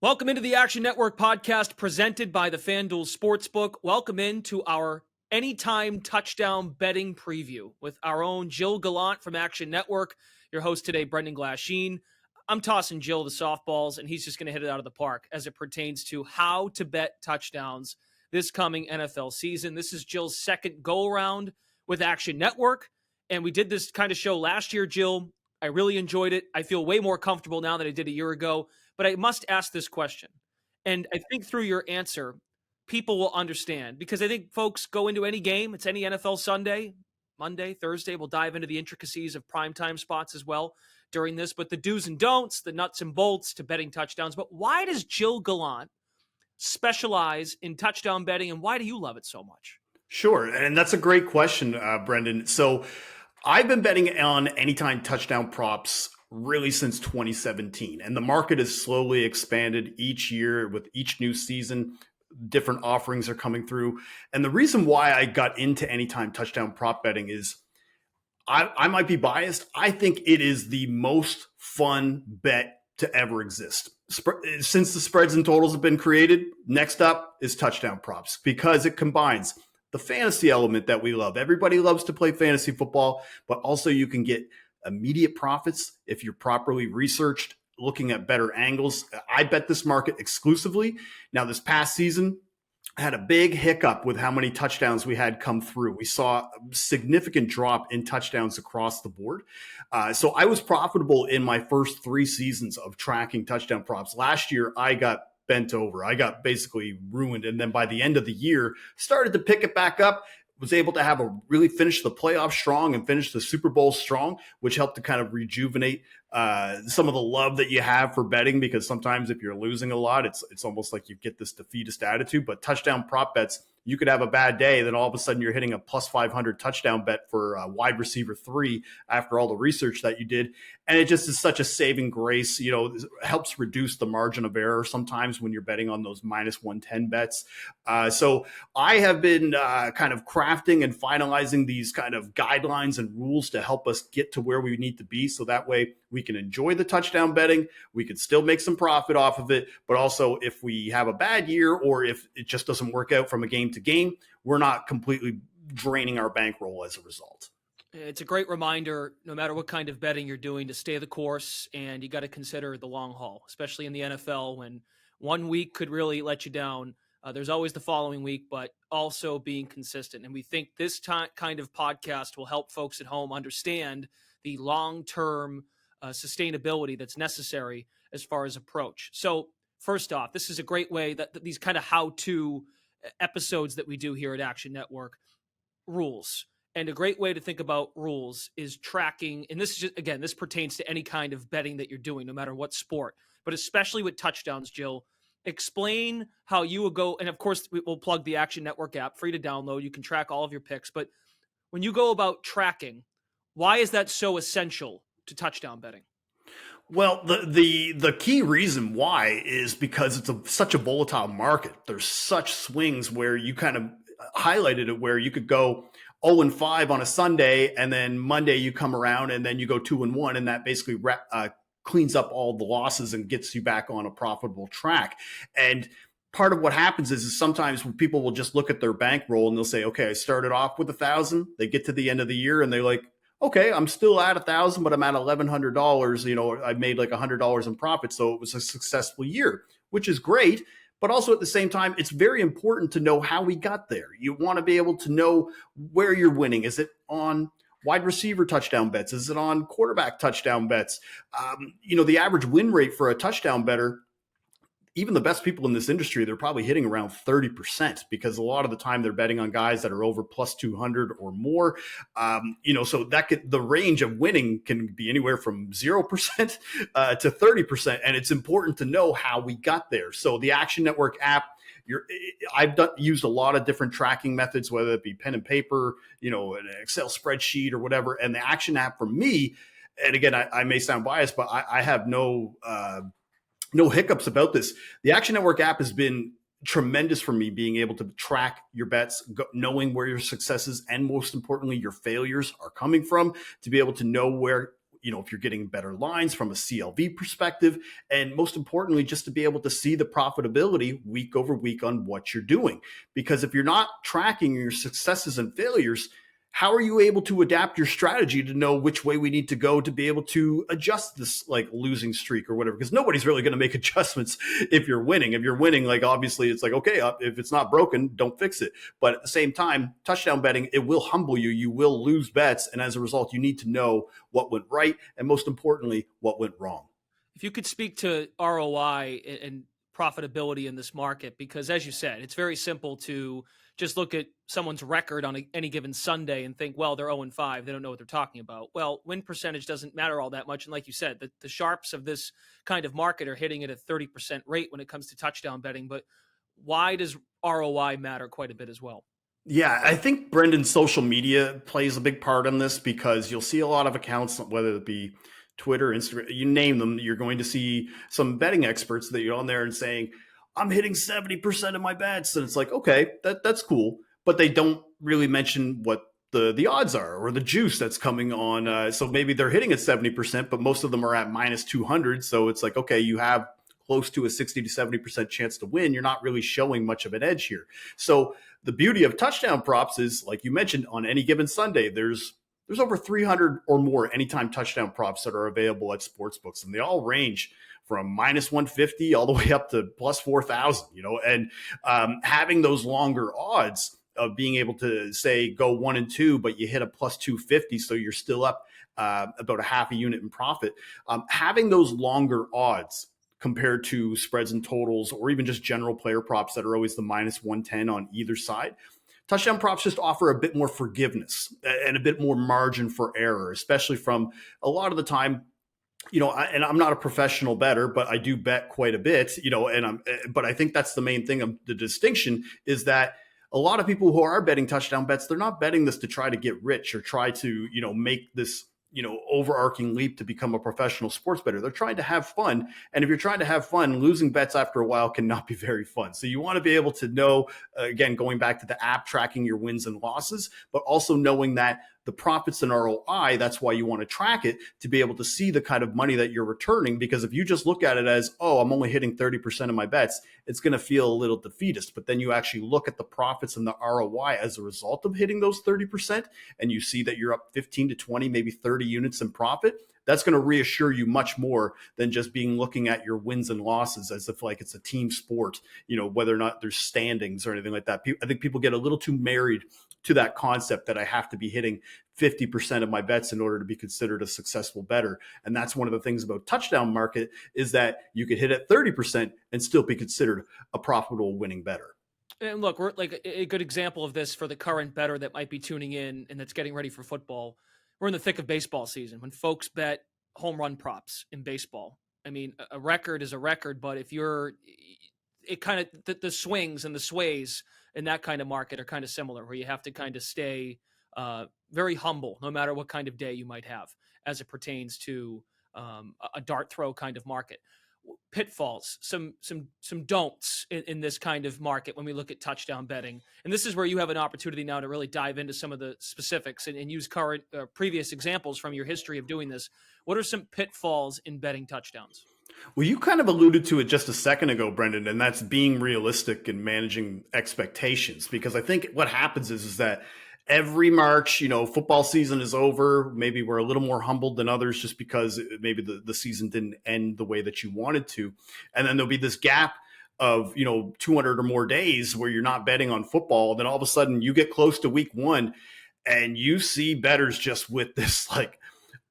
Welcome into the Action Network podcast presented by the FanDuel Sportsbook. Welcome into our Anytime Touchdown Betting Preview with our own Jill Gallant from Action Network. Your host today, Brendan Glasheen. I'm tossing Jill the softballs, and he's just going to hit it out of the park as it pertains to how to bet touchdowns this coming NFL season. This is Jill's second go-around with Action Network, and we did this kind of show last year, Jill. I really enjoyed it. I feel way more comfortable now than I did a year ago. But I must ask this question, and I think through your answer, people will understand, because I think folks go into any game. It's any NFL Sunday, Monday, Thursday. We'll dive into the intricacies of primetime spots as well during this, but the do's and don'ts, the nuts and bolts to betting touchdowns. But why does Jill Gallant specialize in touchdown betting, and why do you love it so much? Sure, and that's a great question, Brendan. So I've been betting on anytime touchdown props really since 2017, and the market has slowly expanded each year with each new season. Different offerings are coming through, and the reason why I got into anytime touchdown prop betting is I might be biased. I think it is the most fun bet to ever exist. Since the spreads and totals have been created, next up is touchdown props, because it combines the fantasy element that we love. Everybody loves to play fantasy football, but also you can get immediate profits if you're properly researched, looking at better angles. I bet this market exclusively. Now, this past season, I had a big hiccup with how many touchdowns we had come through. We saw a significant drop in touchdowns across the board. So I was profitable in my first 3 seasons of tracking touchdown props. Last year, I got bent over. I got basically ruined. And then by the end of the year, started to pick it back up. Was able to really finish the playoffs strong and finish the Super Bowl strong, which helped to kind of rejuvenate some of the love that you have for betting, because sometimes if you're losing a lot, it's almost like you get this defeatist attitude. But touchdown prop bets, you could have a bad day, then all of a sudden you're hitting a plus 500 touchdown bet for wide receiver 3 after all the research that you did. And it just is such a saving grace. You know, it helps reduce the margin of error sometimes when you're betting on those minus 110 bets. So I have been kind of crafting and finalizing these kind of guidelines and rules to help us get to where we need to be. So that way we can enjoy the touchdown betting. We can still make some profit off of it. But also, if we have a bad year or if it just doesn't work out from a game to game, we're not completely draining our bankroll as a result. It's a great reminder, no matter what kind of betting you're doing, to stay the course, and you got to consider the long haul, especially in the NFL when one week could really let you down. There's always the following week, but also being consistent. And we think this kind of podcast will help folks at home understand the long-term sustainability that's necessary as far as approach. So first off, this is a great way that these kind of how-to episodes that we do here at Action Network, rules. And a great way to think about rules is tracking. And this is just, again, this pertains to any kind of betting that you're doing, no matter what sport, but especially with touchdowns. Jill, explain how you would go. And of course, we'll plug the Action Network app, free to download. You can track all of your picks. But when you go about tracking, why is that so essential to touchdown betting? Well, the key reason why is because it's such a volatile market. There's such swings where you kind of highlighted it, where you could go 0-5 on a Sunday, and then Monday you come around and then you go 2-1, and that basically cleans up all the losses and gets you back on a profitable track. And part of what happens is sometimes people will just look at their bankroll and they'll say, okay, I started off with 1,000. They get to the end of the year and they're like, okay, I'm still at 1,000, but I'm at $1,100. You know, I made like $100 in profit. So it was a successful year, which is great. But also at the same time, it's very important to know how we got there. You want to be able to know where you're winning. Is it on wide receiver touchdown bets? Is it on quarterback touchdown bets? You know, the average win rate for a touchdown better, even the best people in this industry, they're probably hitting around 30%, because a lot of the time they're betting on guys that are over plus 200 or more. You know, so the range of winning can be anywhere from 0% to 30%. And it's important to know how we got there. So the Action Network app, I've used a lot of different tracking methods, whether it be pen and paper, you know, an Excel spreadsheet or whatever. And the Action app for me, and again, I may sound biased, but I have no hiccups about this. The Action Network app has been tremendous for me, being able to track your bets, knowing where your successes and most importantly, your failures are coming from, to be able to know where if you're getting better lines from a CLV perspective, and most importantly, just to be able to see the profitability week over week on what you're doing. Because if you're not tracking your successes and failures, how are you able to adapt your strategy to know which way we need to go to be able to adjust this like losing streak or whatever? Because nobody's really going to make adjustments if you're winning. If you're winning, like obviously it's like, okay, if it's not broken, don't fix it. But at the same time, touchdown betting, it will humble you. You will lose bets. And as a result, you need to know what went right. And most importantly, what went wrong. If you could speak to ROI and profitability in this market, because as you said, it's very simple to just look at someone's record on any given Sunday and think, well, they're 0-5. They don't know what they're talking about. Well, win percentage doesn't matter all that much. And like you said, the sharps of this kind of market are hitting it at 30% rate when it comes to touchdown betting. But why does ROI matter quite a bit as well? Yeah, I think, Brendan, social media plays a big part in this, because you'll see a lot of accounts, whether it be Twitter, Instagram, you name them, you're going to see some betting experts that you're on there and saying, I'm hitting 70% of my bets. And it's like, okay, that's cool. But they don't really mention what the odds are or the juice that's coming on. So maybe they're hitting at 70%, but most of them are at minus 200. So it's like, okay, you have close to a 60 to 70% chance to win. You're not really showing much of an edge here. So the beauty of touchdown props is, like you mentioned, on any given Sunday, there's over 300 or more anytime touchdown props that are available at sportsbooks, and they all range from minus 150 all the way up to plus 4,000, and having those longer odds of being able to say go 1 and 2, but you hit a plus 250. So you're still up about a half a unit in profit. Having those longer odds compared to spreads and totals, or even just general player props that are always the minus 110 on either side. Touchdown props just offer a bit more forgiveness and a bit more margin for error, especially from a lot of the time, and I'm not a professional bettor, but I do bet quite a bit, but I think that's the main thing of the distinction is that a lot of people who are betting touchdown bets, they're not betting this to try to get rich or try to, make this, overarching leap to become a professional sports bettor. They're trying to have fun. And if you're trying to have fun, losing bets after a while cannot be very fun. So you want to be able to know, again, going back to the app, tracking your wins and losses, but also knowing that the profits and ROI, that's why you want to track it, to be able to see the kind of money that you're returning. Because if you just look at it as, oh, I'm only hitting 30% of my bets, it's going to feel a little defeatist. But then you actually look at the profits and the ROI as a result of hitting those 30%, and you see that you're up 15 to 20, maybe 30 units in profit. That's going to reassure you much more than just looking at your wins and losses as if like it's a team sport, whether or not there's standings or anything like that. I think people get a little too married to that concept that I have to be hitting 50% of my bets in order to be considered a successful bettor. And that's one of the things about touchdown market is that you could hit at 30% and still be considered a profitable winning bettor. And look, we're like a good example of this for the current bettor that might be tuning in and that's getting ready for football. We're in the thick of baseball season when folks bet home run props in baseball. I mean, a record is a record, but if it kind of, the swings and the sways in that kind of market are kind of similar, where you have to kind of stay very humble, no matter what kind of day you might have as it pertains to a dart throw kind of market. Pitfalls, some don'ts in this kind of market when we look at touchdown betting. And this is where you have an opportunity now to really dive into some of the specifics and use current previous examples from your history of doing this. What are some pitfalls in betting touchdowns? Well, you kind of alluded to it just a second ago, Brendan, and that's being realistic and managing expectations. Because I think what happens is that every March, football season is over. Maybe we're a little more humbled than others just because maybe the season didn't end the way that you wanted to. And then there'll be this gap of, 200 or more days where you're not betting on football. And then all of a sudden you get close to week 1 and you see bettors just with this like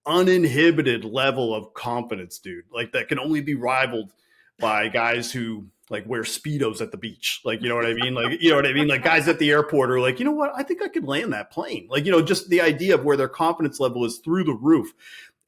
uninhibited level of confidence, dude, like that can only be rivaled by guys who like wear Speedos at the beach. Like, you know what I mean? Like guys at the airport are like, you know what? I think I could land that plane. Like, just the idea of where their confidence level is through the roof.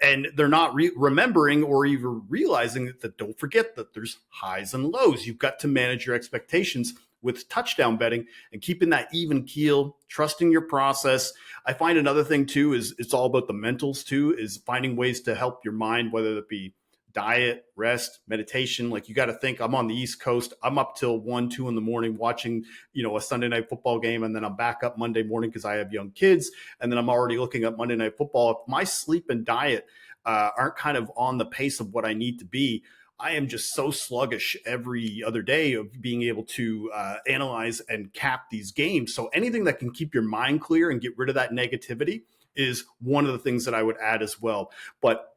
And they're not remembering or even realizing that don't forget that there's highs and lows. You've got to manage your expectations with touchdown betting and keeping that even keel, trusting your process. I find another thing too is it's all about the mentals too, is finding ways to help your mind, whether it be diet, rest, meditation. Like you got to think, I'm on the East Coast. I'm up till 1, 2 in the morning watching, a Sunday night football game. And then I'm back up Monday morning because I have young kids. And then I'm already looking at Monday Night Football. If my sleep and diet aren't kind of on the pace of what I need to be, I am just so sluggish every other day of being able to analyze and cap these games. So anything that can keep your mind clear and get rid of that negativity is one of the things that I would add as well. But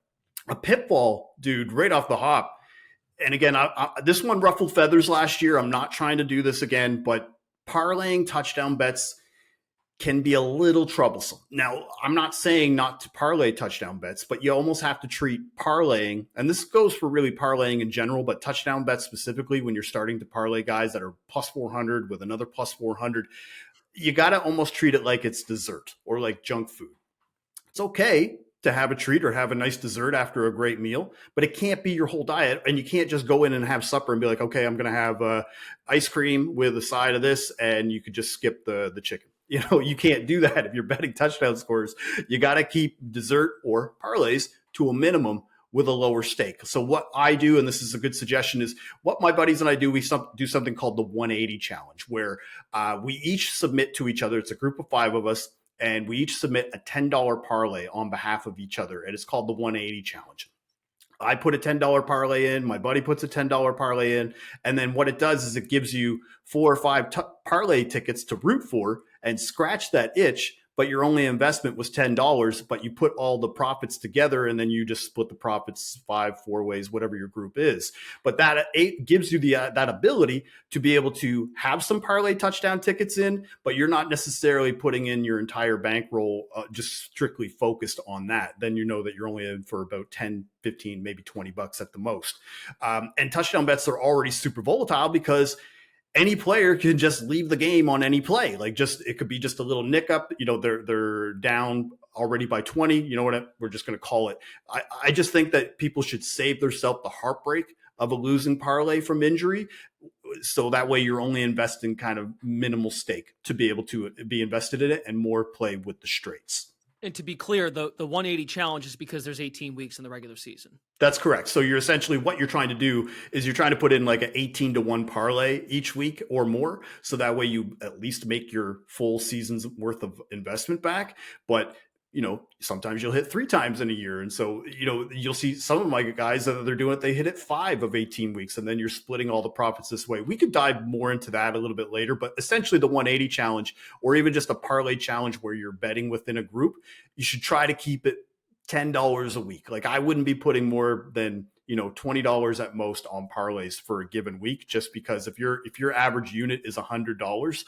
a pitfall, dude, right off the hop. And again, this one ruffled feathers last year. I'm not trying to do this again, but parlaying touchdown bets can be a little troublesome. Now, I'm not saying not to parlay touchdown bets, but you almost have to treat parlaying, and this goes for really parlaying in general, but touchdown bets specifically when you're starting to parlay guys that are plus 400 with another plus 400, you got to almost treat it like it's dessert or like junk food. It's okay to have a treat or have a nice dessert after a great meal, but it can't be your whole diet. And you can't just go in and have supper and be like, okay, I'm going to have ice cream with a side of this, and you could just skip the chicken. You know, you can't do that if you're betting touchdown scores. You got to keep dessert or parlays to a minimum with a lower stake. So what I do, and this is a good suggestion, is what my buddies and I do, we do something called the 180 challenge, where we each submit to each other. It's a group of 5 of us, and we each submit a $10 parlay on behalf of each other. And it's called the 180 challenge. I put a $10 parlay in, my buddy puts a $10 parlay in, and then what it does is it gives you 4 or 5 parlay tickets to root for and scratch that itch, but your only investment was $10, but you put all the profits together and then you just split the profits 4 ways, whatever your group is. But that gives you that ability to be able to have some parlay touchdown tickets in, but you're not necessarily putting in your entire bankroll just strictly focused on that. Then you know that you're only in for about 10, 15, maybe $20 at the most. And touchdown bets are already super volatile because any player can just leave the game on any play. Like it could be just a little nick up, you know, they're down already by 20. You know what? We're just going to call it. I just think that people should save themselves the heartbreak of a losing parlay from injury. So that way you're only investing kind of minimal stake to be able to be invested in it and more play with the straights. And to be clear, the 180 challenge is because there's 18 weeks in the regular season. That's correct. So you're essentially, what you're trying to do is you're trying to put in like an 18-1 parlay each week or more. So that way you at least make your full season's worth of investment back. But you know, sometimes you'll hit 3 times in a year. And so, you know, you'll see some of my guys that they're doing it, they hit it 5 of 18 weeks, and then you're splitting all the profits this way. We could dive more into that a little bit later, but essentially the 180 challenge, or even just a parlay challenge where you're betting within a group, you should try to keep it $10 a week. Like I wouldn't be putting more than, you know, $20 at most on parlays for a given week, just because if your average unit is $100,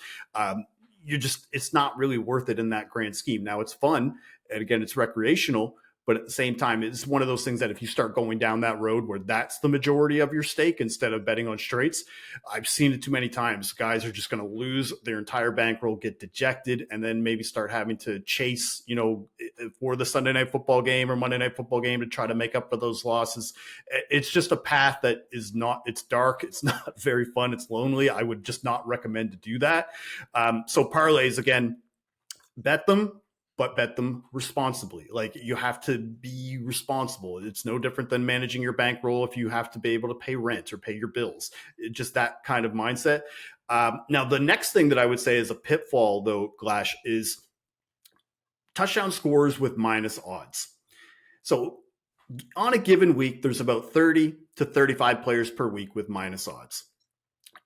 it's not really worth it in that grand scheme. Now it's fun. And again, it's recreational, but at the same time, it's one of those things that if you start going down that road where that's the majority of your stake instead of betting on straights, I've seen it too many times. Guys are just going to lose their entire bankroll, get dejected, and then maybe start having to chase, you know, for the Sunday night football game or Monday night football game to try to make up for those losses. It's just a path that is not, it's dark. It's not very fun. It's lonely. I would just not recommend to do that. So parlays, again, bet them, but bet them responsibly. Like you have to be responsible. It's no different than managing your bankroll if you have to be able to pay rent or pay your bills. Just that kind of mindset. Now, the next thing that I would say is a pitfall, though, Glash, is touchdown scores with minus odds. So on a given week, there's about 30 to 35 players per week with minus odds.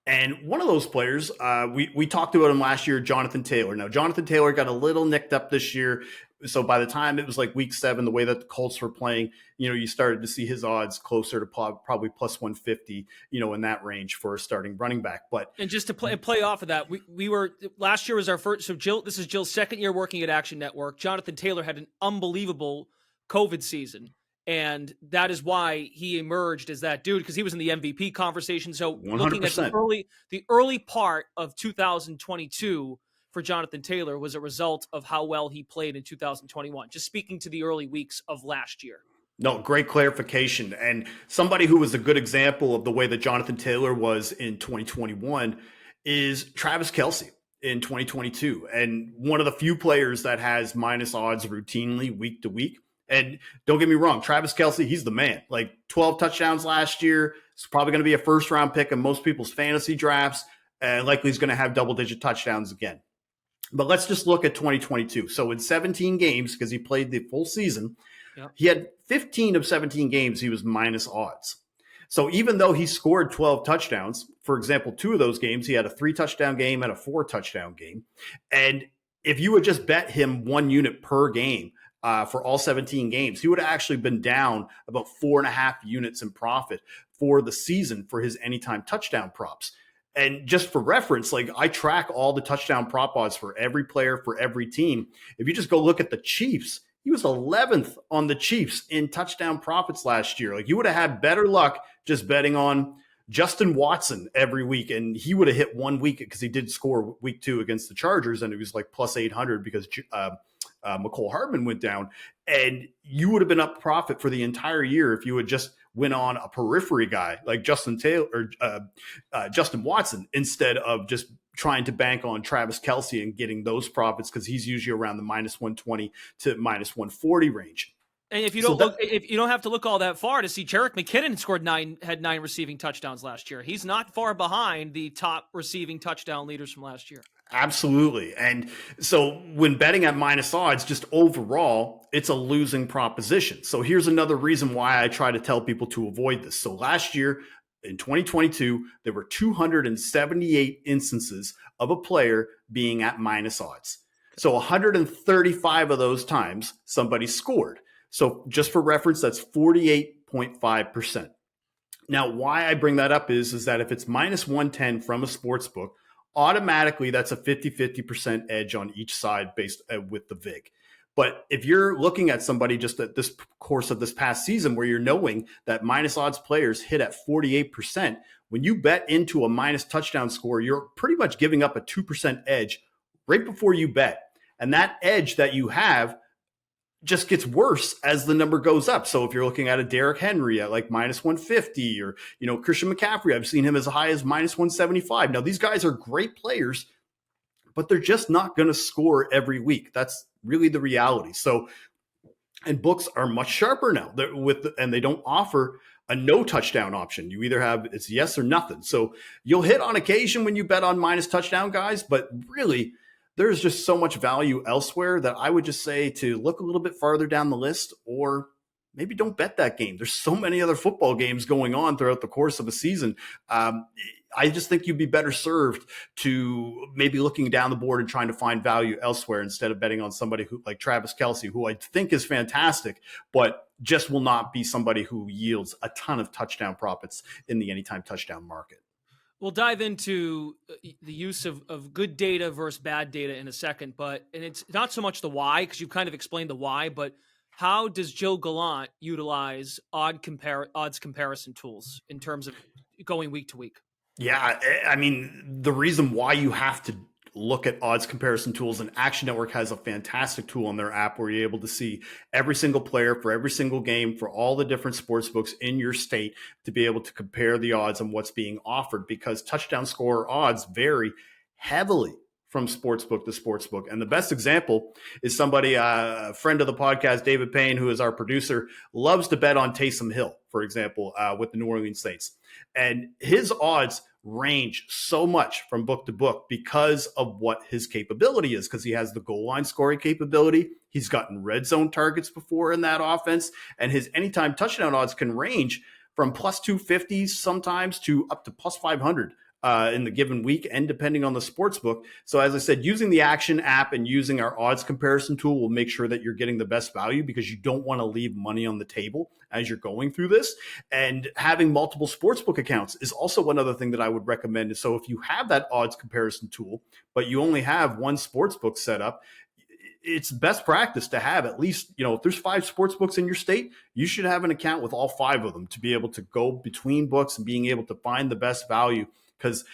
And one of those players, we talked about him last year, Jonathan Taylor. Now, Jonathan Taylor got a little nicked up this year. So by the time it was like week 7, the way that the Colts were playing, you know, you started to see his odds closer to probably plus 150, you know, in that range for a starting running back. But and just to play off of that, we were, last year was our first. So this is Jill's second year working at Action Network. Jonathan Taylor had an unbelievable COVID season. And that is why he emerged as that dude, because he was in the MVP conversation. So 100%. Looking at the early part of 2022 for Jonathan Taylor was a result of how well he played in 2021. Just speaking to the early weeks of last year. No, great clarification. And somebody who was a good example of the way that Jonathan Taylor was in 2021 is Travis Kelce in 2022. And one of the few players that has minus odds routinely week to week. And don't get me wrong, Travis Kelce, he's the man. Like 12 touchdowns last year. It's probably going to be a first-round pick in most people's fantasy drafts. And likely he's going to have double-digit touchdowns again. But let's just look at 2022. So in 17 games, because he played the full season, Yeah. He had 15 of 17 games, he was minus odds. So even though he scored 12 touchdowns, for example, 2 of those games, he had a 3-touchdown game and a 4-touchdown game. And if you would just bet him 1 unit per game for all 17 games, he would have actually been down about 4.5 units in profit for the season for his anytime touchdown props. And just for reference, like I track all the touchdown prop odds for every player, for every team. If you just go look at the Chiefs, he was 11th on the Chiefs in touchdown profits last year. Like you would have had better luck just betting on Justin Watson every week. And he would have hit 1 week because he did score week 2 against the Chargers. And it was like plus 800 because McCole Hardman went down. And you would have been up profit for the entire year if you had just went on a periphery guy like Justin Taylor or Justin Watson instead of just trying to bank on Travis Kelce and getting those profits because he's usually around the minus 120 to minus 140 range. And if you don't if you don't have to look all that far to see, Jerick McKinnon had 9 receiving touchdowns last year. He's not far behind the top receiving touchdown leaders from last year. Absolutely. And so when betting at minus odds, just overall, it's a losing proposition. So here's another reason why I try to tell people to avoid this. So last year in 2022, there were 278 instances of a player being at minus odds. So 135 of those times somebody scored. So just for reference, that's 48.5%. Now, why I bring that up is that if it's minus 110 from a sports book, automatically that's a 50-50% edge on each side based with the VIG. But if you're looking at somebody just at this course of this past season where you're knowing that minus odds players hit at 48%, when you bet into a minus touchdown score, you're pretty much giving up a 2% edge right before you bet. And that edge that you have just gets worse as the number goes up. So if you're looking at a Derrick Henry at like minus 150 or, Christian McCaffrey, I've seen him as high as minus 175. Now, these guys are great players, but they're just not going to score every week. That's really the reality. So, and books are much sharper now and they don't offer a no touchdown option. You either have it's yes or nothing. So you'll hit on occasion when you bet on minus touchdown guys, but really there's just so much value elsewhere that I would just say to look a little bit farther down the list or maybe don't bet that game. There's so many other football games going on throughout the course of a season. I just think you'd be better served to maybe looking down the board and trying to find value elsewhere instead of betting on somebody who like Travis Kelce, who I think is fantastic, but just will not be somebody who yields a ton of touchdown profits in the anytime touchdown market. We'll dive into the use of good data versus bad data in a second, and it's not so much the why, because you've kind of explained the why, but how does Gilles Gallant utilize odds comparison tools in terms of going week to week? Yeah, I mean, the reason why you have to look at odds comparison tools, and Action Network has a fantastic tool on their app where you're able to see every single player for every single game for all the different sports books in your state to be able to compare the odds on what's being offered, because touchdown scorer odds vary heavily from sportsbook to sportsbook. And the best example is somebody, a friend of the podcast, David Payne, who is our producer, loves to bet on Taysom Hill, for example, with the New Orleans Saints. And his odds range so much from book to book because of what his capability is, because he has the goal line scoring capability. He's gotten red zone targets before in that offense, and his anytime touchdown odds can range from plus 250 sometimes to up to plus 500 in the given week, and depending on the sports book. So as I said, using the Action app and using our odds comparison tool will make sure that you're getting the best value, because you don't want to leave money on the table as you're going through this. And having multiple sportsbook accounts is also one other thing that I would recommend. So if you have that odds comparison tool, but you only have one sportsbook set up, it's best practice to have at least, if there's 5 sports books in your state, you should have an account with all 5 of them to be able to go between books and being able to find the best value. Because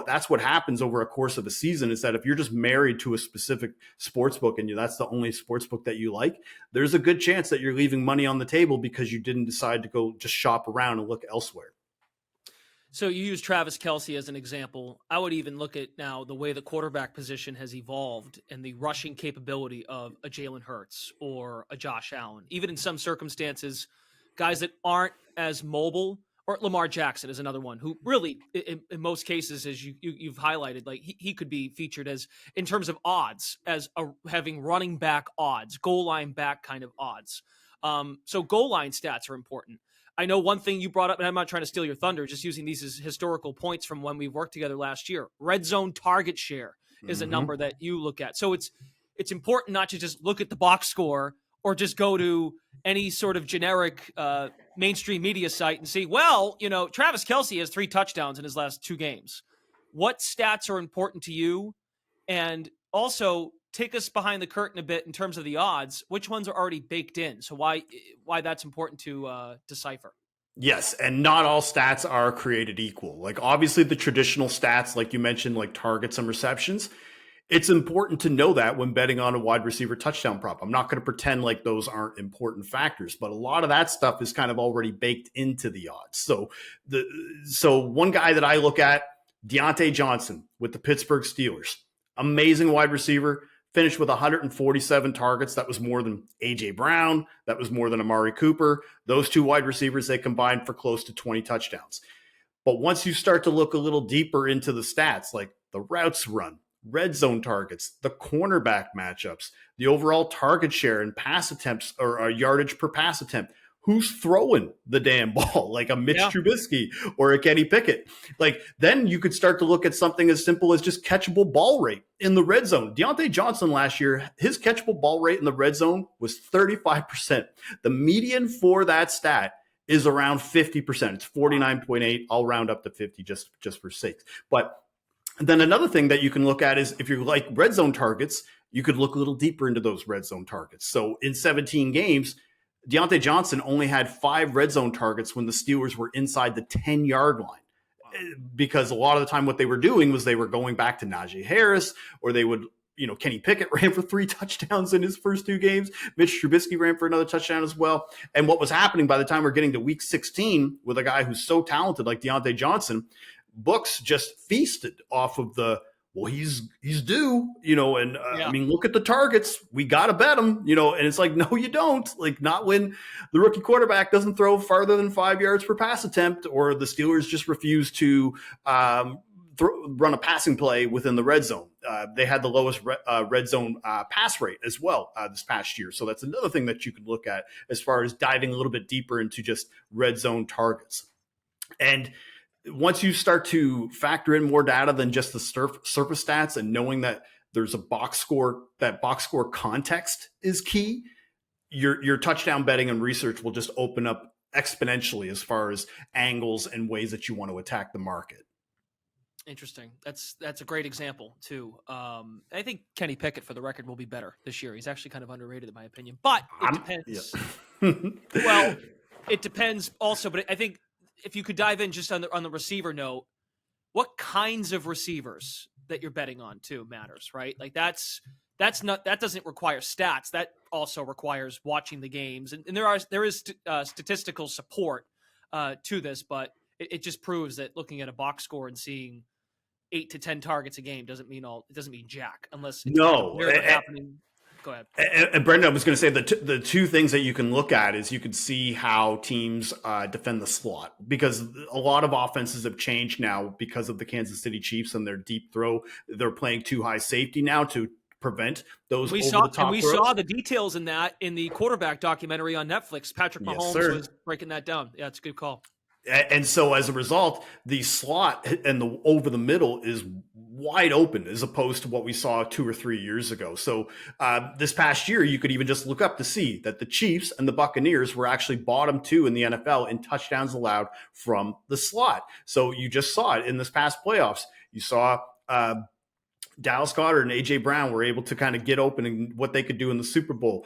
that's what happens over a course of a season, is that if you're just married to a specific sports book and that's the only sports book that you like, there's a good chance that you're leaving money on the table because you didn't decide to go just shop around and look elsewhere. So you use Travis Kelce as an example. I would even look at now the way the quarterback position has evolved and the rushing capability of a Jalen Hurts or a Josh Allen. Even in some circumstances, guys that aren't as mobile, or Lamar Jackson is another one who really, in most cases, as you've highlighted, like he could be featured as, in terms of odds, as having running back odds, goal line back kind of odds. So goal line stats are important. I know one thing you brought up, and I'm not trying to steal your thunder, just using these as historical points from when we worked together last year. Red zone target share is a number that you look at. So it's important not to just look at the box score or just go to any sort of generic mainstream media site and see, well, Travis Kelce has 3 touchdowns in his last 2 games. What stats are important to you? And also take us behind the curtain a bit in terms of the odds. Which ones are already baked in? So why that's important to decipher? Yes, and not all stats are created equal. Like obviously the traditional stats, like you mentioned, like targets and receptions, it's important to know that when betting on a wide receiver touchdown prop. I'm not going to pretend like those aren't important factors, but a lot of that stuff is kind of already baked into the odds. So one guy that I look at, Deontay Johnson with the Pittsburgh Steelers, amazing wide receiver, finished with 147 targets. That was more than A.J. Brown. That was more than Amari Cooper. Those 2 wide receivers, they combined for close to 20 touchdowns. But once you start to look a little deeper into the stats, like the routes run, red zone targets, the cornerback matchups, the overall target share and pass attempts or yardage per pass attempt, who's throwing the damn ball, like a Mitch Trubisky or a Kenny Pickett. Like then you could start to look at something as simple as just catchable ball rate in the red zone. Deontay Johnson last year, his catchable ball rate in the red zone was 35%. The median for that stat is around 50%. It's 49.8. I'll round up to 50 just for sakes. But then another thing that you can look at is if you like red zone targets, you could look a little deeper into those red zone targets. So in 17 games, Deontay Johnson only had 5 red zone targets when the Steelers were inside the 10-yard line. Because a lot of the time what they were doing was they were going back to Najee Harris, or they would, Kenny Pickett ran for 3 touchdowns in his first 2 games. Mitch Trubisky ran for another touchdown as well. And what was happening by the time we're getting to week 16 with a guy who's so talented like Deontay Johnson, books just feasted off of he's due, I mean, look at the targets. We got to bet him, and it's like, no, you don't. Like, not when the rookie quarterback doesn't throw farther than 5 yards per pass attempt, or the Steelers just refuse to run a passing play within the red zone. They had the lowest red zone pass rate as well this past year. So that's another thing that you could look at as far as diving a little bit deeper into just red zone targets. And once you start to factor in more data than just the surface stats and knowing that there's a box score, that box score context is key, your touchdown betting and research will just open up exponentially as far as angles and ways that you want to attack the market. Interesting. That's a great example too. I think Kenny Pickett, for the record, will be better this year. He's actually kind of underrated in my opinion, but it depends. Yeah. Well, it depends also, but I think if you could dive in just on the receiver note, what kinds of receivers that you're betting on too matters, right? Like that doesn't require stats. That also requires watching the games, and there is statistical support to this, but it just proves that looking at a box score and seeing 8 to 10 targets a game doesn't mean jack, unless it's happening. Go ahead. And Brendan, I was going to say the 2 things that you can look at is you can see how teams defend the slot, because a lot of offenses have changed now because of the Kansas City Chiefs and their deep throw. They're playing too high safety now to prevent those over the top throws. We saw the details in that in the quarterback documentary on Netflix. Patrick Mahomes was breaking that down. Yeah, it's a good call. And so as a result, the slot and the over the middle is wide open as opposed to what we saw 2 or 3 years ago. So this past year, you could even just look up to see that the Chiefs and the Buccaneers were actually bottom 2 in the NFL in touchdowns allowed from the slot. So you just saw it in this past playoffs. You saw Dallas Goedert and A.J. Brown were able to kind of get open and what they could do in the Super Bowl.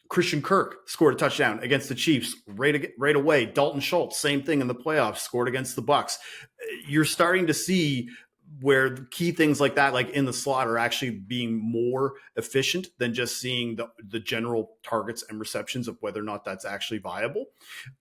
Christian Kirk scored a touchdown against the Chiefs right away. Dalton Schultz, same thing in the playoffs, scored against the Bucs. You're starting to see where the key things like that, like in the slot, are actually being more efficient than just seeing the general targets and receptions of whether or not that's actually viable.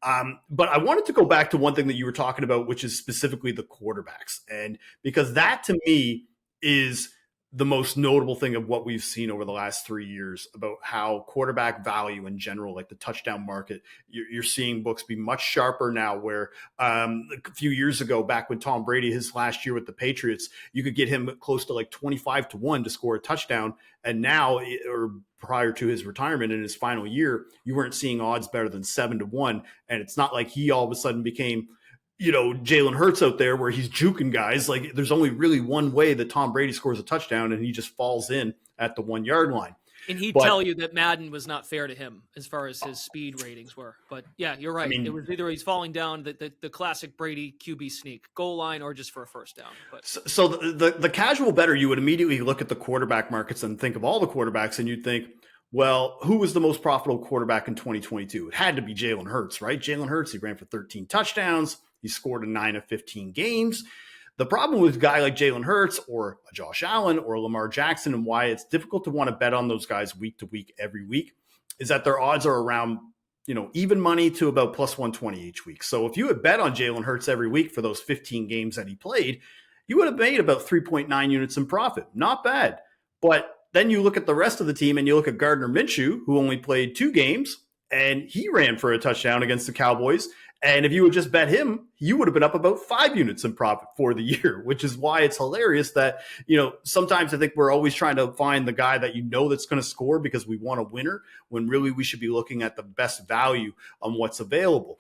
But I wanted to go back to one thing that you were talking about, which is specifically the quarterbacks. And because that to me is the most notable thing of what we've seen over the last 3 years about how quarterback value in general, like the touchdown market, you're seeing books be much sharper now. Where a few years ago, back when Tom Brady, his last year with the Patriots, you could get him close to like 25-1 to score a touchdown. And now, or prior to his retirement in his final year, you weren't seeing odds better than 7-1. And it's not like he all of a sudden became, Jalen Hurts out there where he's juking guys. Like, there's only really one way that Tom Brady scores a touchdown, and he just falls in at the 1 yard line. And he'd tell you that Madden was not fair to him as far as his speed ratings were. But yeah, you're right. It was either he's falling down the classic Brady QB sneak, goal line, or just for a first down. But so the casual bettor, you would immediately look at the quarterback markets and think of all the quarterbacks, and you'd think, well, who was the most profitable quarterback in 2022? It had to be Jalen Hurts, right? Jalen Hurts, he ran for 13 touchdowns. He scored in 9 of 15 games. The problem with a guy like Jalen Hurts or Josh Allen or Lamar Jackson, and why it's difficult to want to bet on those guys week to week every week, is that their odds are around, even money to about plus 120 each week. So if you had bet on Jalen Hurts every week for those 15 games that he played, you would have made about 3.9 units in profit. Not bad. But then you look at the rest of the team and you look at Gardner Minshew, who only played 2 games, and he ran for a touchdown against the Cowboys. And if you would just bet him, you would have been up about 5 units in profit for the year, which is why it's hilarious that, sometimes I think we're always trying to find the guy that that's going to score because we want a winner, when really we should be looking at the best value on what's available.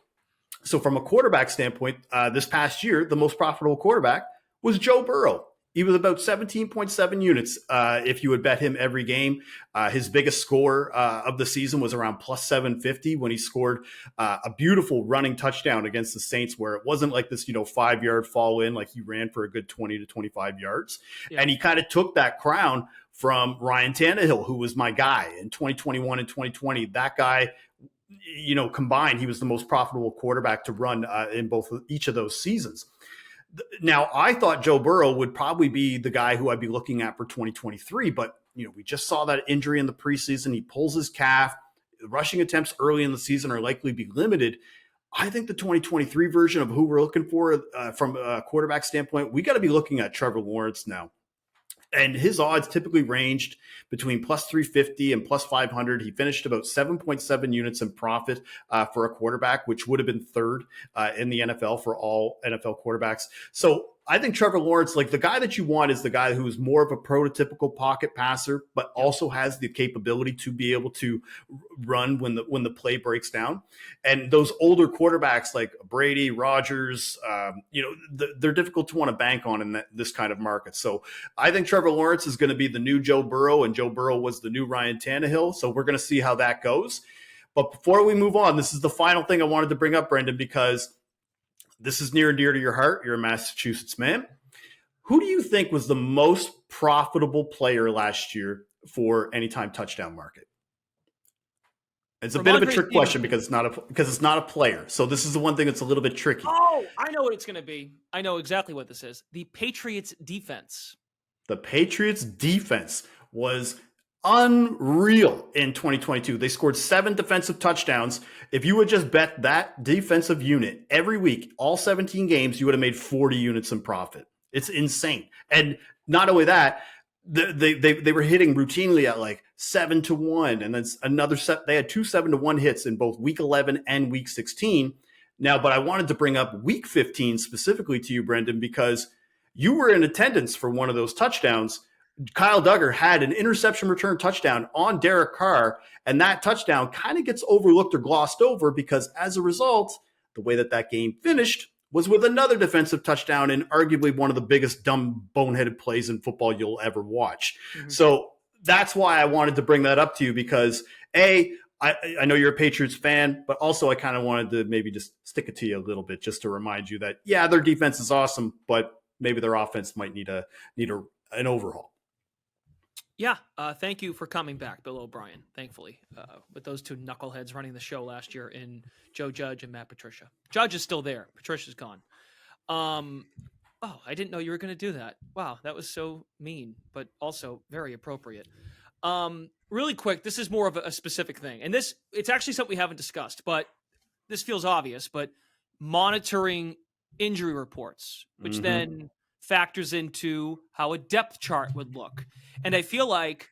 So from a quarterback standpoint, this past year, the most profitable quarterback was Joe Burrow. He was about 17.7 units if you would bet him every game. His biggest score of the season was around plus 750 when he scored a beautiful running touchdown against the Saints, where it wasn't like this, 5-yard fall in, like he ran for a good 20 to 25 yards. Yeah. And he kind of took that crown from Ryan Tannehill, who was my guy in 2021 and 2020. That guy, combined, he was the most profitable quarterback to run in each of those seasons. Now, I thought Joe Burrow would probably be the guy who I'd be looking at for 2023, but we just saw that injury in the preseason. He pulls his calf. The rushing attempts early in the season are likely to be limited. I think the 2023 version of who we're looking for from a quarterback standpoint, we got to be looking at Trevor Lawrence now. And his odds typically ranged between plus 350 and plus 500. He finished about 7.7 units in profit for a quarterback, which would have been third in the NFL for all NFL quarterbacks. So I think Trevor Lawrence, like, the guy that you want is the guy who's more of a prototypical pocket passer, but also has the capability to be able to run when the play breaks down. And those older quarterbacks like Brady, Rodgers, they're difficult to want to bank on in this kind of market. So I think Trevor Lawrence is going to be the new Joe Burrow, and Joe Burrow was the new Ryan Tannehill. So we're going to see how that goes. But before we move on, this is the final thing I wanted to bring up, Brendan, because this is near and dear to your heart. You're a Massachusetts man. Who do you think was the most profitable player last year for anytime touchdown market? It's a bit of a trick question because it's not a player. So this is the one thing that's a little bit tricky. Oh, I know what it's going to be. I know exactly what this is. The Patriots defense. The Patriots defense was unreal in 2022. They scored 7 defensive touchdowns. If you would just bet that defensive unit every week, all 17 games, you would have made 40 units in profit. It's insane. And not only that, they were hitting routinely at like 7-1, and then another set. They had 2 7-1 hits in both week 11 and week 16. Now, but I wanted to bring up week 15 specifically to you, Brendan, because you were in attendance for one of those touchdowns. Kyle Duggar had an interception return touchdown on Derek Carr, and that touchdown kind of gets overlooked or glossed over because as a result, the way that game finished was with another defensive touchdown and arguably one of the biggest dumb boneheaded plays in football you'll ever watch. Mm-hmm. So that's why I wanted to bring that up to you because I know you're a Patriots fan, but also I kind of wanted to maybe just stick it to you a little bit just to remind you that, yeah, their defense is awesome, but maybe their offense might need an overhaul. Yeah, thank you for coming back, Bill O'Brien, thankfully, with those 2 knuckleheads running the show last year in Joe Judge and Matt Patricia. Judge is still there. Patricia's gone. I didn't know you were going to do that. Wow, that was so mean, but also very appropriate. Really quick, this is more of a specific thing. And it's actually something we haven't discussed, but this feels obvious, but monitoring injury reports, which then factors into how a depth chart would look. And I feel like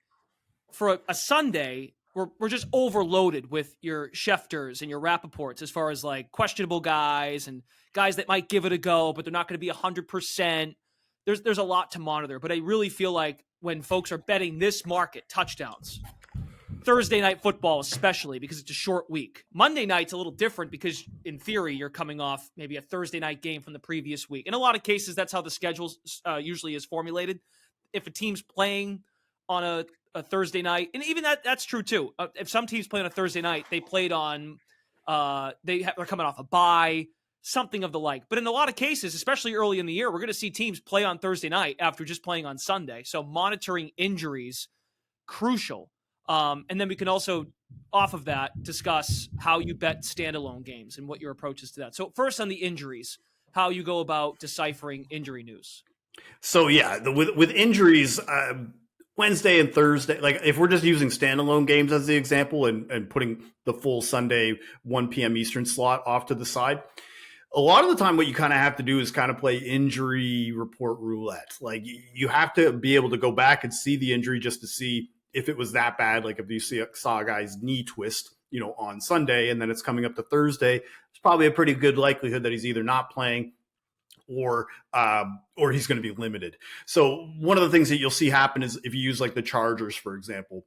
for a Sunday, we're just overloaded with your Schefters and your Rappaports as far as like questionable guys and guys that might give it a go, but they're not going to be 100%. There's a lot to monitor, but I really feel like when folks are betting this market, touchdowns, Thursday night football especially, because it's a short week. Monday night's a little different because in theory you're coming off maybe a Thursday night game from the previous week. In a lot of cases, that's how the schedule usually is formulated. If a team's playing on a Thursday night, and even that's true too. If some teams play on a Thursday night, they played on, they're coming off a bye, something of the like. But in a lot of cases, especially early in the year, we're going to see teams play on Thursday night after just playing on Sunday. So monitoring injuries, crucial. And then we can also, off of that, discuss how you bet standalone games and what your approach is to that. So first on the injuries, how you go about deciphering injury news. So yeah, with injuries, Wednesday and Thursday, like if we're just using standalone games as the example and putting the full Sunday 1 p.m. Eastern slot off to the side, a lot of the time what you kind of have to do is kind of play injury report roulette. Like you have to be able to go back and see the injury just to see if it was that bad. Like if you saw a guy's knee twist, on Sunday, and then it's coming up to Thursday, it's probably a pretty good likelihood that he's either not playing or he's going to be limited. So one of the things that you'll see happen is if you use like the Chargers, for example,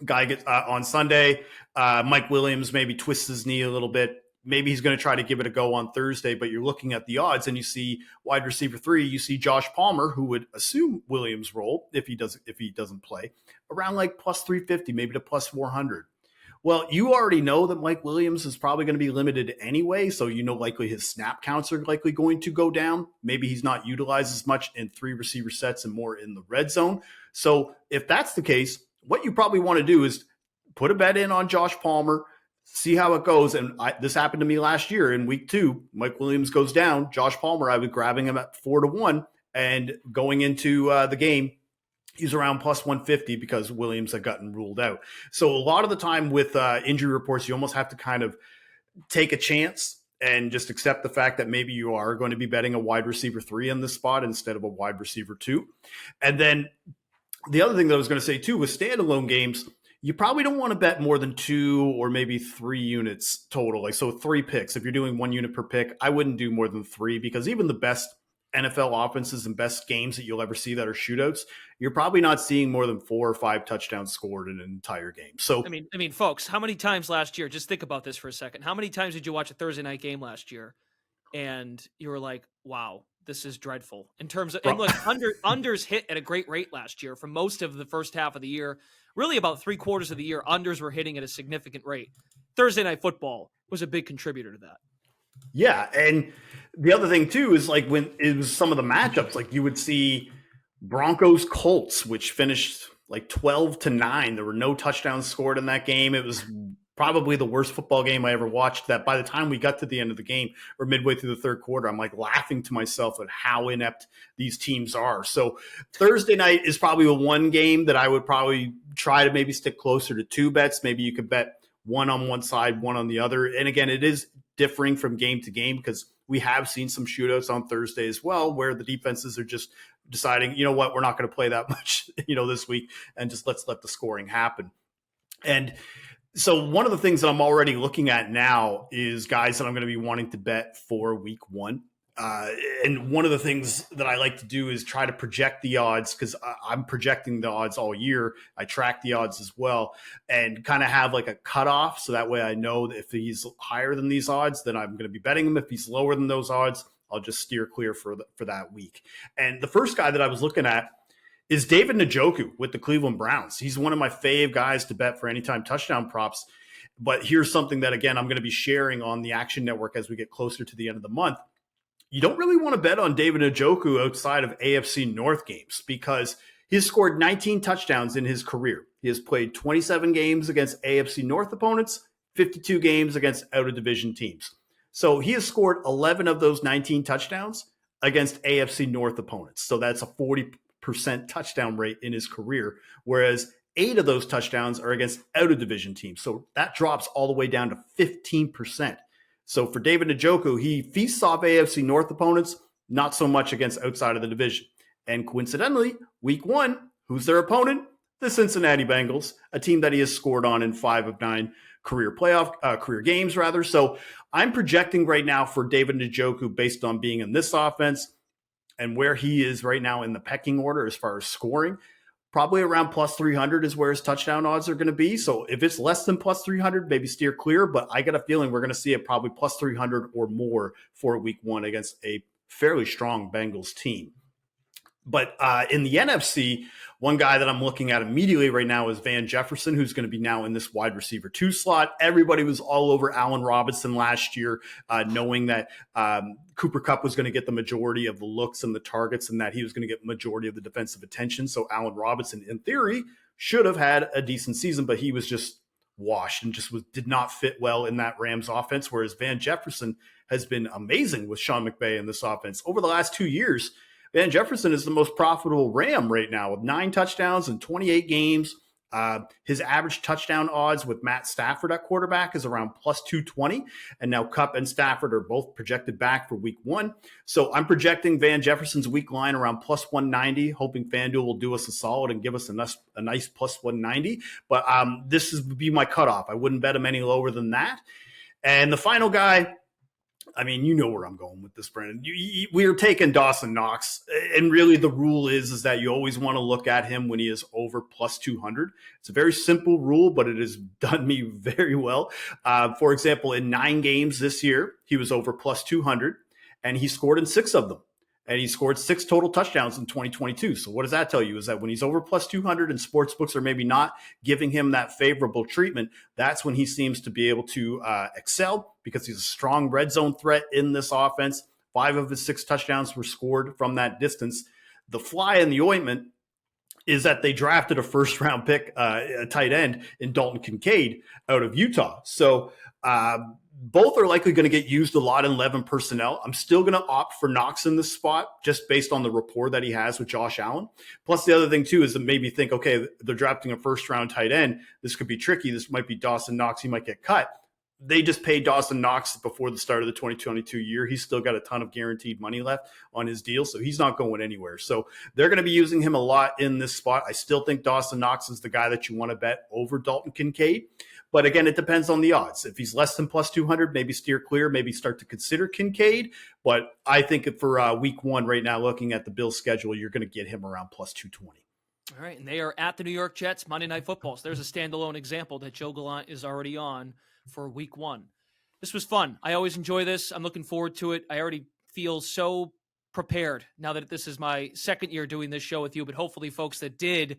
guy gets on Sunday, Mike Williams maybe twists his knee a little bit. Maybe he's going to try to give it a go on Thursday, but you're looking at the odds and you see wide receiver 3, you see Josh Palmer, who would assume Williams' role if he doesn't play, around like plus 350, maybe to plus 400. Well, you already know that Mike Williams is probably going to be limited anyway, so likely his snap counts are likely going to go down. Maybe he's not utilized as much in 3 receiver sets and more in the red zone. So if that's the case, what you probably want to do is put a bet in on Josh Palmer, see how it goes. And this happened to me last year in week 2. Mike Williams goes down. Josh Palmer, I was grabbing him at 4-1, and going into the game, he's around plus 150 because Williams had gotten ruled out. So a lot of the time with injury reports, you almost have to kind of take a chance and just accept the fact that maybe you are going to be betting a wide receiver 3 in this spot instead of a wide receiver 2. And then the other thing that I was going to say too, with standalone games, you probably don't want to bet more than 2 or maybe 3 units total. Like, so 3 picks. If you're doing 1 unit per pick, I wouldn't do more than 3, because even the best NFL offenses and best games that you'll ever see that are shootouts, you're probably not seeing more than 4 or 5 touchdowns scored in an entire game. So, I mean, folks, how many times last year, just think about this for a second. How many times did you watch a Thursday night game last year and you were like, wow, this is dreadful in terms of, and look, unders hit at a great rate last year for most of the first half of the year. Really about 3/4 of the year, unders were hitting at a significant rate. Thursday night football was a big contributor to that. Yeah. And the other thing too is like when it was some of the matchups, like you would see Broncos Colts, which finished like 12-9. There were no touchdowns scored in that game. It was probably the worst football game I ever watched. That by the time we got to the end of the game or midway through the third quarter, I'm like laughing to myself at how inept these teams are. So Thursday night is probably the one game that I would probably try to maybe stick closer to 2 bets. Maybe you could bet 1 on one side, 1 on the other. And again, it is differing from game to game because we have seen some shootouts on Thursday as well, where the defenses are just deciding, you know what, we're not going to play that much, this week, and just let's let the scoring happen. And so one of the things that I'm already looking at now is guys that I'm going to be wanting to bet for week 1. And one of the things that I like to do is try to project the odds, because I'm projecting the odds all year. I track the odds as well and kind of have like a cutoff. So that way I know that if he's higher than these odds, then I'm going to be betting him. If he's lower than those odds, I'll just steer clear for that week. And the first guy that I was looking at is David Njoku with the Cleveland Browns. He's one of my fave guys to bet for anytime touchdown props. But here's something that, again, I'm going to be sharing on the Action Network as we get closer to the end of the month. You don't really want to bet on David Njoku outside of AFC North games because he has scored 19 touchdowns in his career. He has played 27 games against AFC North opponents, 52 games against out-of-division teams. So he has scored 11 of those 19 touchdowns against AFC North opponents. So that's a 40% touchdown rate in his career, whereas 8 of those touchdowns are against out-of-division teams. So that drops all the way down to 15%. So for David Njoku, he feasts off AFC North opponents, not so much against outside of the division. And coincidentally, week 1, who's their opponent? The Cincinnati Bengals, a team that he has scored on in 5 of 9 career games rather. So I'm projecting right now for David Njoku based on being in this offense and where he is right now in the pecking order as far as scoring. Probably around plus 300 is where his touchdown odds are going to be. So if it's less than plus 300, maybe steer clear. But I got a feeling we're going to see it probably plus 300 or more for week 1 against a fairly strong Bengals team. But in the NFC, one guy that I'm looking at immediately right now is Van Jefferson, who's going to be now in this wide receiver 2 slot. Everybody was all over Allen Robinson last year, knowing that Cooper Kupp was going to get the majority of the looks and the targets and that he was going to get the majority of the defensive attention. So Allen Robinson, in theory, should have had a decent season, but he was just washed and just did not fit well in that Rams offense, whereas Van Jefferson has been amazing with Sean McVay in this offense. Over the last 2 years, Van Jefferson is the most profitable Ram right now with 9 touchdowns in 28 games. His average touchdown odds with Matt Stafford at quarterback is around plus 220. And now Kupp and Stafford are both projected back for week 1. So I'm projecting Van Jefferson's week line around plus 190, hoping FanDuel will do us a solid and give us a nice plus 190. But this would be my cutoff. I wouldn't bet him any lower than that. And the final guy, I mean, you know where I'm going with this, Brandon. We're taking Dawson Knox, and really the rule is that you always want to look at him when he is over plus 200. It's a very simple rule, but it has done me very well. For example, in 9 games this year, he was over plus 200, and he scored in 6 of them. And he scored 6 total touchdowns in 2022. So what does that tell you? Is that when he's over plus 200 and sportsbooks are maybe not giving him that favorable treatment, that's when he seems to be able to excel because he's a strong red zone threat in this offense. 5 of his 6 touchdowns were scored from that distance. The fly in the ointment is that they drafted a first-round pick, a tight end in Dalton Kincaid out of Utah. So both are likely going to get used a lot in 11 personnel. I'm still going to opt for Knox in this spot just based on the rapport that he has with Josh Allen. Plus, the other thing, too, is to maybe think, okay, they're drafting a first-round tight end. This could be tricky. This might be Dawson Knox. He might get cut. They just paid Dawson Knox before the start of the 2022 year. He's still got a ton of guaranteed money left on his deal, so he's not going anywhere. So they're going to be using him a lot in this spot. I still think Dawson Knox is the guy that you want to bet over Dalton Kincaid. But again, it depends on the odds. If he's less than plus 200, maybe steer clear, maybe start to consider Kincaid. But I think for week 1 right now, looking at the Bills' schedule, you're going to get him around plus 220. All right, and they are at the New York Jets, Monday Night Football. So there's a standalone example that Joe Gallant is already on for week 1. This was fun. I always enjoy this. I'm looking forward to it. I already feel so prepared now that this is my second year doing this show with you, but hopefully folks that did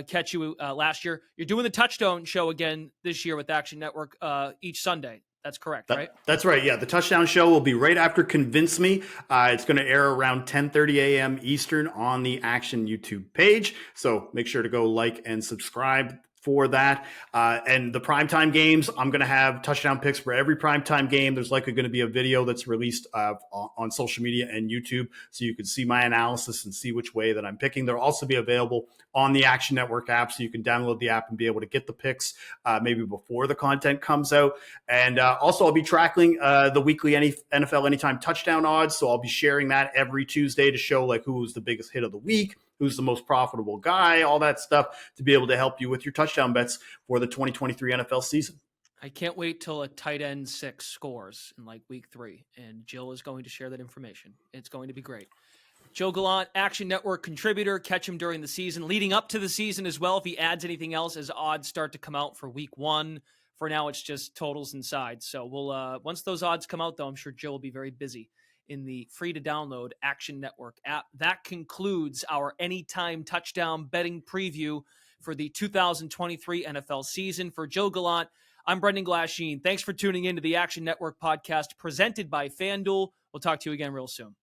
catch you last year, you're doing the Touchdown show again this year with Action Network each Sunday. That's correct, right? That's right. Yeah, the Touchdown show will be right after Convince Me. It's going to air around 10:30 a.m. Eastern on the Action YouTube page. So make sure to go like and subscribe for that. And the primetime games, I'm going to have touchdown picks for every primetime game. There's likely going to be a video that's released on social media and YouTube so you can see my analysis and see which way that I'm picking. They'll also be available on the Action Network app, so you can download the app and be able to get the picks maybe before the content comes out. And also I'll be tracking the weekly NFL Anytime touchdown odds. So I'll be sharing that every Tuesday to show like who was the biggest hit of the week, who's the most profitable guy, all that stuff to be able to help you with your touchdown bets for the 2023 NFL season. I can't wait till a tight end 6 scores in like week 3, and Jill is going to share that information. It's going to be great. Joe Gallant, Action Network contributor. Catch him during the season, leading up to the season as well. If he adds anything else as odds start to come out for week 1. For now, it's just totals and sides. So we'll once those odds come out, though, I'm sure Jill will be very busy in the free-to-download Action Network app. That concludes our Anytime Touchdown betting preview for the 2023 NFL season. For Joe Gallant, I'm Brendan Glasheen. Thanks for tuning in to the Action Network podcast presented by FanDuel. We'll talk to you again real soon.